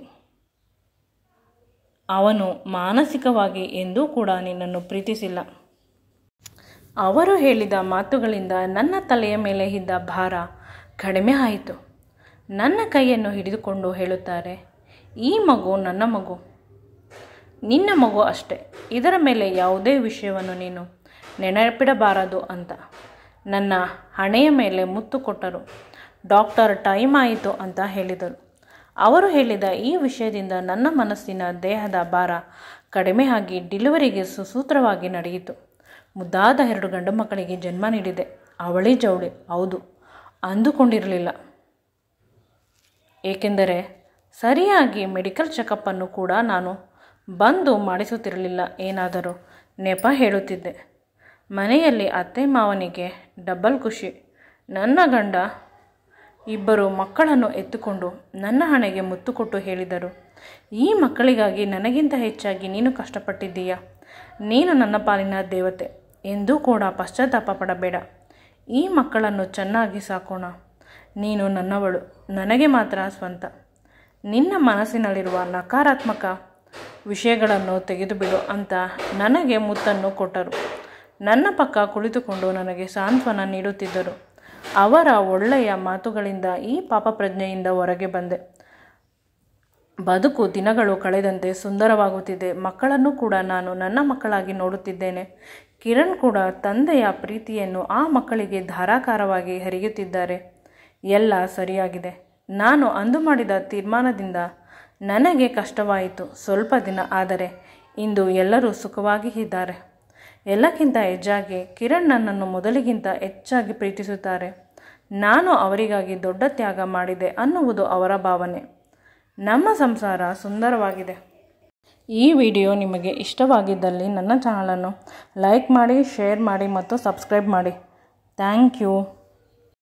ಅವನು ಮಾನಸಿಕವಾಗಿ ಎಂದೂ ಕೂಡ ನಿನ್ನನ್ನು ಪ್ರೀತಿಸಿಲ್ಲ. ಅವರು ಹೇಳಿದ ಮಾತುಗಳಿಂದ ನನ್ನ ತಲೆಯ ಮೇಲೆ ಇದ್ದ ಭಾರ ಕಡಿಮೆ ಆಯಿತು. ನನ್ನ ಕೈಯನ್ನು ಹಿಡಿದುಕೊಂಡು ಹೇಳುತ್ತಾರೆ, ಈ ಮಗು ನನ್ನ ಮಗು, ನಿನ್ನ ಮಗು ಅಷ್ಟೇ, ಇದರ ಮೇಲೆ ಯಾವುದೇ ವಿಷಯವನ್ನು ನೀನು ನೆನಪಿಡಬಾರದು ಅಂತ ನನ್ನ ಹಣೆಯ ಮೇಲೆ ಮುತ್ತು ಕೊಟ್ಟರು. ಡಾಕ್ಟರ್ ಟೈಮ್ ಆಯಿತು ಅಂತ ಹೇಳಿದರು. ಅವರು ಹೇಳಿದ ಈ ವಿಷಯದಿಂದ ನನ್ನ ಮನಸ್ಸಿನ ದೇಹದ ಭಾರ ಕಡಿಮೆ ಆಗಿ ಡೆಲಿವರಿಗೆ ಸುಸೂತ್ರವಾಗಿ ನಡೆಯಿತು. ಮುದ್ದಾದ 2 ಗಂಡು ಮಕ್ಕಳಿಗೆ ಜನ್ಮ ನೀಡಿದೆ. ಅವಳಿ ಜವಳಿ, ಹೌದು, ಅಂದುಕೊಂಡಿರಲಿಲ್ಲ. ಏಕೆಂದರೆ ಸರಿಯಾಗಿ ಮೆಡಿಕಲ್ ಚೆಕಪ್ಪನ್ನು ಕೂಡ ನಾನು ಬಂದು ಮಾಡಿಸುತ್ತಿರಲಿಲ್ಲ. ಏನಾದರೂ ನೆಪ ಹೇಳುತ್ತಿದ್ದೆ. ಮನೆಯಲ್ಲಿ ಅತ್ತೆ ಮಾವನಿಗೆ ಡಬಲ್ ಖುಷಿ. ನನ್ನ ಗಂಡ 2 ಮಕ್ಕಳನ್ನು ಎತ್ತುಕೊಂಡು ನನ್ನ ಹಣೆಗೆ ಮುತ್ತು ಕೊಟ್ಟು ಹೇಳಿದರು, ಈ ಮಕ್ಕಳಿಗಾಗಿ ನನಗಿಂತ ಹೆಚ್ಚಾಗಿ ನೀನು ಕಷ್ಟಪಟ್ಟಿದ್ದೀಯಾ. ನೀನು ನನ್ನ ಪಾಲಿನ ದೇವತೆ. ಎಂದೂ ಕೂಡ ಪಶ್ಚಾತ್ತಾಪ ಪಡಬೇಡ. ಈ ಮಕ್ಕಳನ್ನು ಚೆನ್ನಾಗಿ ಸಾಕೋಣ. ನೀನು ನನ್ನವಳು, ನನಗೆ ಮಾತ್ರ ಸ್ವಂತ. ನಿನ್ನ ಮನಸ್ಸಿನಲ್ಲಿರುವ ನಕಾರಾತ್ಮಕ ವಿಷಯಗಳನ್ನು ತೆಗೆದುಬಿಡು ಅಂತ ನನಗೆ ಮುತ್ತನ್ನು ಕೊಟ್ಟರು. ನನ್ನ ಪಕ್ಕ ಕುಳಿತುಕೊಂಡು ನನಗೆ ಸಾಂತ್ವನ ನೀಡುತ್ತಿದ್ದರು. ಅವರ ಒಳ್ಳೆಯ ಮಾತುಗಳಿಂದ ಈ ಪಾಪ ಪ್ರಜ್ಞೆಯಿಂದ ಹೊರಗೆ ಬಂದೆ. ಬದುಕು ದಿನಗಳು ಕಳೆದಂತೆ ಸುಂದರವಾಗುತ್ತಿದೆ. ಮಕ್ಕಳನ್ನು ಕೂಡ ನಾನು ನನ್ನ ಮಕ್ಕಳಾಗಿ ನೋಡುತ್ತಿದ್ದೇನೆ. ಕಿರಣ್ ಕೂಡ ತಂದೆಯ ಪ್ರೀತಿಯನ್ನು ಆ ಮಕ್ಕಳಿಗೆ ಧಾರಾಕಾರವಾಗಿ ಹರಿಯುತ್ತಿದ್ದಾರೆ. ಎಲ್ಲ ಸರಿಯಾಗಿದೆ. ನಾನು ಅಂದು ಮಾಡಿದ ತೀರ್ಮಾನದಿಂದ ನನಗೆ ಕಷ್ಟವಾಯಿತು ಸ್ವಲ್ಪ ದಿನ, ಆದರೆ ಇಂದು ಎಲ್ಲರೂ ಸುಖವಾಗಿ ಇದ್ದಾರೆ. ಎಲ್ಲಕ್ಕಿಂತ ಹೆಚ್ಚಾಗಿ ಕಿರಣ್ ನನ್ನನ್ನು ಮೊದಲಿಗಿಂತ ಹೆಚ್ಚಾಗಿ ಪ್ರೀತಿಸುತ್ತಾರೆ. ನಾನು ಅವರಿಗಾಗಿ ದೊಡ್ಡ ತ್ಯಾಗ ಮಾಡಿದೆ ಅನ್ನುವುದು ಅವರ ಭಾವನೆ. ನಮ್ಮ ಸಂಸಾರ ಸುಂದರವಾಗಿದೆ. ಈ ವಿಡಿಯೋ ನಿಮಗೆ ಇಷ್ಟವಾಗಿದ್ದಲ್ಲಿ ನನ್ನ ಚಾನಲನ್ನು ಲೈಕ್ ಮಾಡಿ, ಶೇರ್ ಮಾಡಿ ಮತ್ತು ಸಬ್ಸ್ಕ್ರೈಬ್ ಮಾಡಿ. Thank you.